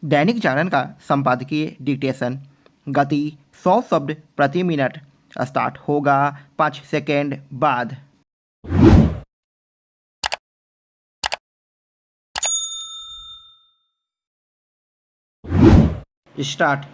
दैनिक जागरण का संपादकीय डिक्टेशन। गति 100 शब्द प्रति मिनट। स्टार्ट होगा 5 सेकेंड बाद। स्टार्ट।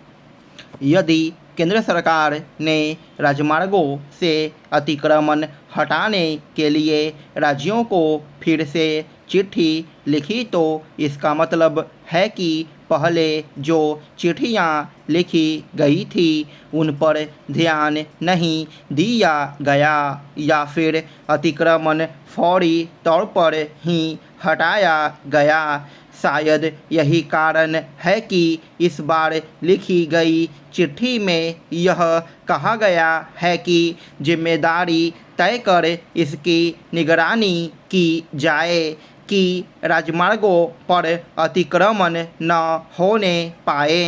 यदि केंद्र सरकार ने राजमार्गों से अतिक्रमण हटाने के लिए राज्यों को फिर से चिट्ठी लिखी तो इसका मतलब है कि पहले जो चिट्ठियां लिखी गई थी उन पर ध्यान नहीं दिया गया या फिर अतिक्रमण फौरी तौर पर ही हटाया गया। शायद यही कारण है कि इस बार लिखी गई चिट्ठी में यह कहा गया है कि जिम्मेदारी तय कर इसकी निगरानी की जाए कि राजमार्गों पर अतिक्रमण न होने पाए।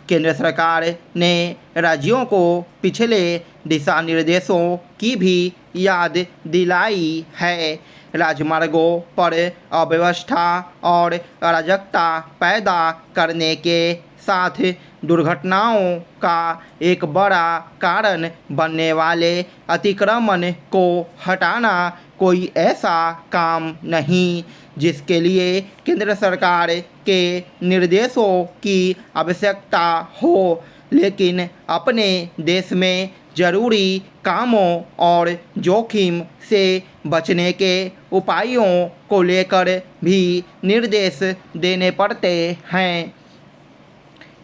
केंद्र सरकार ने राज्यों को पिछले दिशा निर्देशों की भी याद दिलाई है। राजमार्गों पर अव्यवस्था और अराजकता पैदा करने के साथ दुर्घटनाओं का एक बड़ा कारण बनने वाले अतिक्रमण को हटाना कोई ऐसा काम नहीं जिसके लिए केंद्र सरकार के निर्देशों की आवश्यकता हो, लेकिन अपने देश में जरूरी कामों और जोखिम से बचने के उपायों को लेकर भी निर्देश देने पड़ते हैं।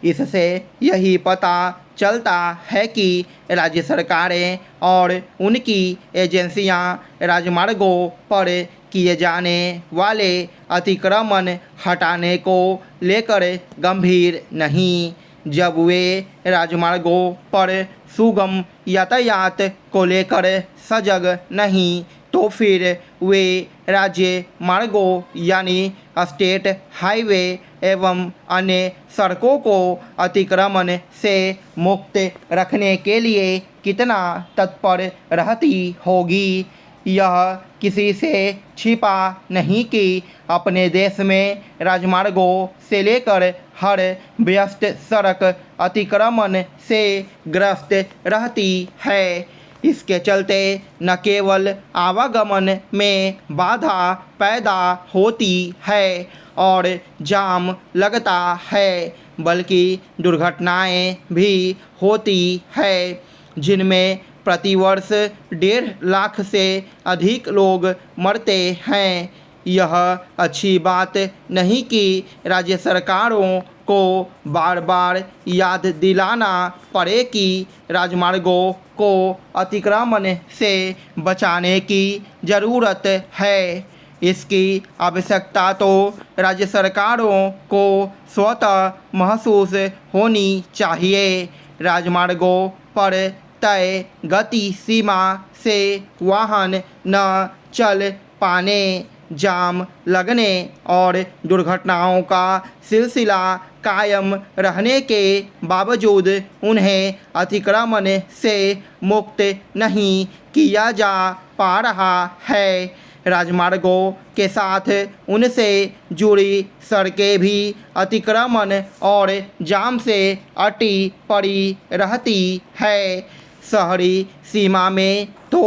इससे यही पता चलता है कि राज्य सरकारें और उनकी एजेंसियां राजमार्गों पर किए जाने वाले अतिक्रमण हटाने को लेकर गंभीर नहीं। जब वे राजमार्गों पर सुगम यातायात को लेकर सजग नहीं तो फिर वे राज्य मार्गों यानी स्टेट हाईवे एवं अन्य सड़कों को अतिक्रमण से मुक्त रखने के लिए कितना तत्पर रहती होगी। यह किसी से छिपा नहीं कि अपने देश में राजमार्गों से लेकर हर व्यस्त सड़क अतिक्रमण से ग्रस्त रहती है। इसके चलते न केवल आवागमन में बाधा पैदा होती है और जाम लगता है, बल्कि दुर्घटनाएं भी होती है जिनमें प्रतिवर्ष 1.5 लाख से अधिक लोग मरते हैं। यह अच्छी बात नहीं कि राज्य सरकारों को बार बार याद दिलाना पड़े कि राजमार्गों को अतिक्रमण से बचाने की ज़रूरत है। इसकी आवश्यकता तो राज्य सरकारों को स्वतः महसूस होनी चाहिए। राजमार्गों पर तय गति सीमा से वाहन न चल पाने, जाम लगने और दुर्घटनाओं का सिलसिला कायम रहने के बावजूद उन्हें अतिक्रमण से मुक्त नहीं किया जा पा रहा है। राजमार्गों के साथ उनसे जुड़ी सड़कें भी अतिक्रमण और जाम से अटी पड़ी रहती है। शहरी सीमा में तो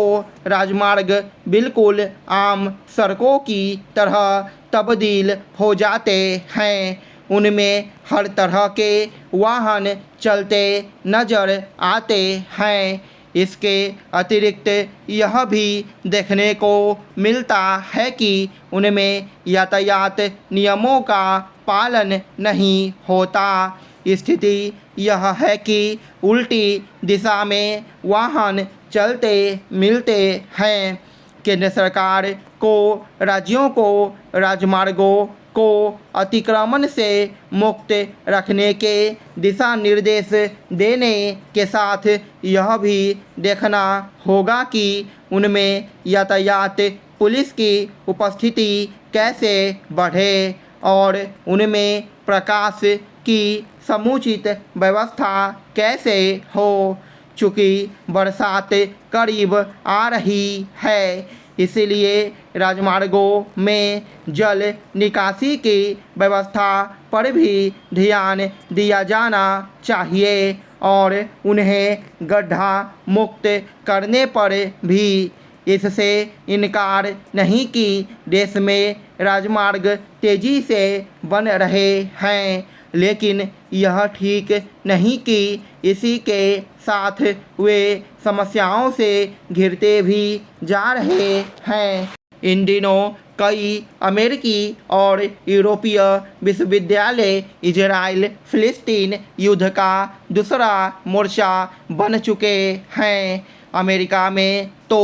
राजमार्ग बिल्कुल आम सड़कों की तरह तब्दील हो जाते हैं। उनमें हर तरह के वाहन चलते नज़र आते हैं। इसके अतिरिक्त यह भी देखने को मिलता है कि उनमें यातायात नियमों का पालन नहीं होता। स्थिति यह है कि उल्टी दिशा में वाहन चलते मिलते हैं। केंद्र सरकार को राज्यों को राजमार्गों को अतिक्रमण से मुक्त रखने के दिशा निर्देश देने के साथ यह भी देखना होगा कि उनमें यातायात पुलिस की उपस्थिति कैसे बढ़े और उनमें प्रकाश की समुचित व्यवस्था कैसे हो। चूँकि बरसात करीब आ रही है, इसलिए राजमार्गों में जल निकासी की व्यवस्था पर भी ध्यान दिया जाना चाहिए और उन्हें गड्ढा मुक्त करने पर भी। इससे इनकार नहीं कि देश में राजमार्ग तेजी से बन रहे हैं, लेकिन यह ठीक नहीं कि इसी के साथ वे समस्याओं से घिरते भी जा रहे हैं। इन दिनों कई अमेरिकी और यूरोपीय विश्वविद्यालय इजराइल फिलिस्तीन युद्ध का दूसरा मोर्चा बन चुके हैं। अमेरिका में तो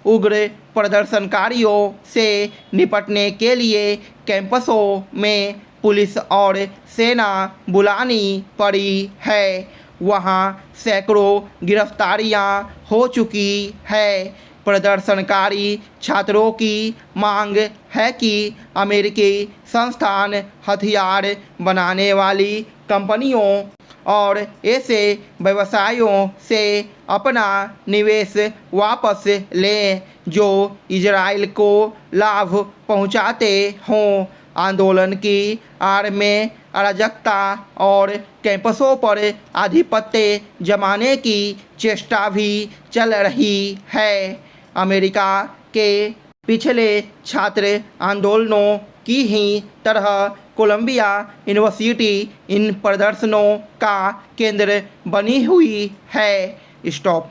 उग्र प्रदर्शनकारियों से निपटने के लिए कैंपसों में पुलिस और सेना बुलानी पड़ी है। वहाँ सैकड़ों गिरफ्तारियां हो चुकी है। प्रदर्शनकारी छात्रों की मांग है कि अमेरिकी संस्थान हथियार बनाने वाली कंपनियों और ऐसे व्यवसायों से अपना निवेश वापस लें जो इजराइल को लाभ पहुंचाते हों। आंदोलन की आड़ में अराजकता और कैंपसों पर आधिपत्य जमाने की चेष्टा भी चल रही है। अमेरिका के पिछले छात्र आंदोलनों की ही तरह कोलंबिया यूनिवर्सिटी इन प्रदर्शनों का केंद्र बनी हुई है। स्टॉप।